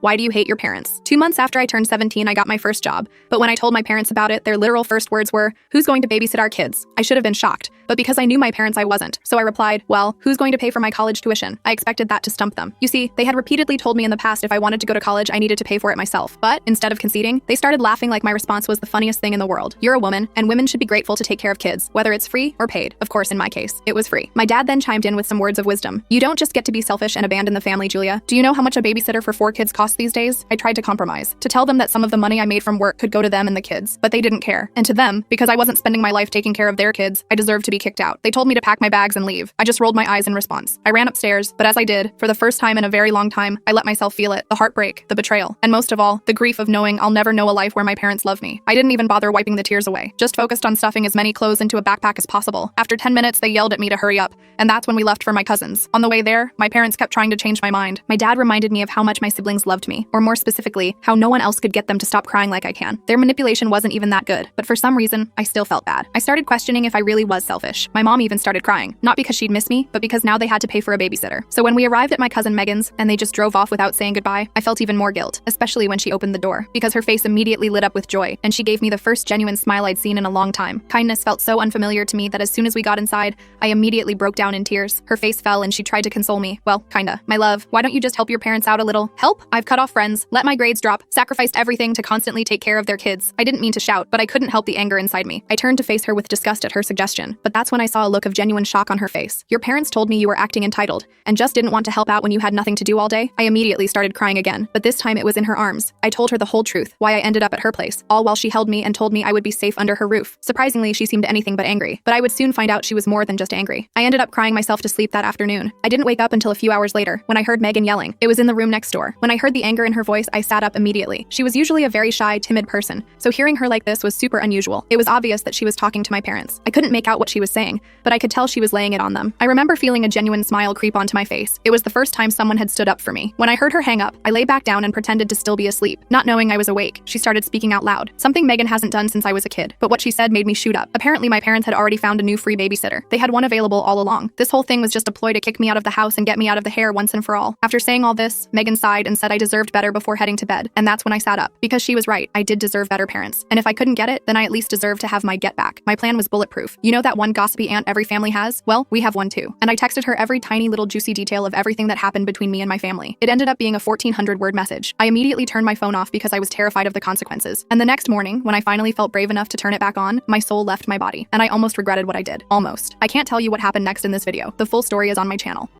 Why do you hate your parents? 2 months after I turned 17, I got my first job. But when I told my parents about it, their literal first words were, "Who's going to babysit our kids?" I should have been shocked. But because I knew my parents, I wasn't. So I replied, "Well, who's going to pay for my college tuition?" I expected that to stump them. You see, they had repeatedly told me in the past if I wanted to go to college, I needed to pay for it myself. But instead of conceding, they started laughing like my response was the funniest thing in the world. You're a woman, and women should be grateful to take care of kids, whether it's free or paid. Of course, in my case, it was free. My dad then chimed in with some words of wisdom. "You don't just get to be selfish and abandon the family, Julia. Do you know how much a babysitter for 4 kids costs these days?" I tried to compromise, to tell them that some of the money I made from work could go to them and the kids, but they didn't care. And to them, because I wasn't spending my life taking care of their kids, I deserved to be kicked out. They told me to pack my bags and leave. I just rolled my eyes in response. I ran upstairs, but as I did, for the first time in a very long time, I let myself feel it, the heartbreak, the betrayal, and most of all, the grief of knowing I'll never know a life where my parents love me. I didn't even bother wiping the tears away, just focused on stuffing as many clothes into a backpack as possible. After 10 minutes, they yelled at me to hurry up, and that's when we left for my cousins. On the way there, my parents kept trying to change my mind. My dad reminded me of how much my siblings loved me, or more specifically, how no one else could get them to stop crying like I can. Their manipulation wasn't even that good, but for some reason, I still felt bad. I started questioning if I really was selfish. My mom even started crying, not because she'd miss me, but because now they had to pay for a babysitter. So when we arrived at my cousin Megan's, and they just drove off without saying goodbye, I felt even more guilt, especially when she opened the door, because her face immediately lit up with joy, and she gave me the first genuine smile I'd seen in a long time. Kindness felt so unfamiliar to me that as soon as we got inside, I immediately broke down in tears. Her face fell and she tried to console me. Well, kinda. "My love, why don't you just help your parents out a little?" Help? I've cut off friends, let my grades drop, sacrificed everything to constantly take care of their kids. I didn't mean to shout, but I couldn't help the anger inside me. I turned to face her with disgust at her suggestion, but that's when I saw a look of genuine shock on her face. "Your parents told me you were acting entitled and just didn't want to help out when you had nothing to do all day." I immediately started crying again, but this time it was in her arms. I told her the whole truth, why I ended up at her place, all while she held me and told me I would be safe under her roof. Surprisingly, she seemed anything but angry, but I would soon find out she was more than just angry. I ended up crying myself to sleep that afternoon. I didn't wake up until a few hours later, when I heard Megan yelling. It was in the room next door. When I heard the anger in her voice, I sat up immediately. She was usually a very shy, timid person, so hearing her like this was super unusual. It was obvious that she was talking to my parents. I couldn't make out what she was saying, but I could tell she was laying it on them. I remember feeling a genuine smile creep onto my face. It was the first time someone had stood up for me. When I heard her hang up, I lay back down and pretended to still be asleep. Not knowing I was awake, she started speaking out loud, something Megan hasn't done since I was a kid, but what she said made me shoot up. Apparently my parents had already found a new free babysitter. They had one available all along. This whole thing was just a ploy to kick me out of the house and get me out of the hair once and for all. After saying all this, Megan sighed and said I deserved better before heading to bed, and that's when I sat up. Because she was right, I did deserve better parents. And if I couldn't get it, then I at least deserved to have my get back. My plan was bulletproof. You know that one gossipy aunt every family has? Well, we have one too. And I texted her every tiny little juicy detail of everything that happened between me and my family. It ended up being a 1,400-word message. I immediately turned my phone off because I was terrified of the consequences. And the next morning, when I finally felt brave enough to turn it back on, my soul left my body, and I almost regretted what I did. Almost. I can't tell you what happened next in this video. The full story is on my channel.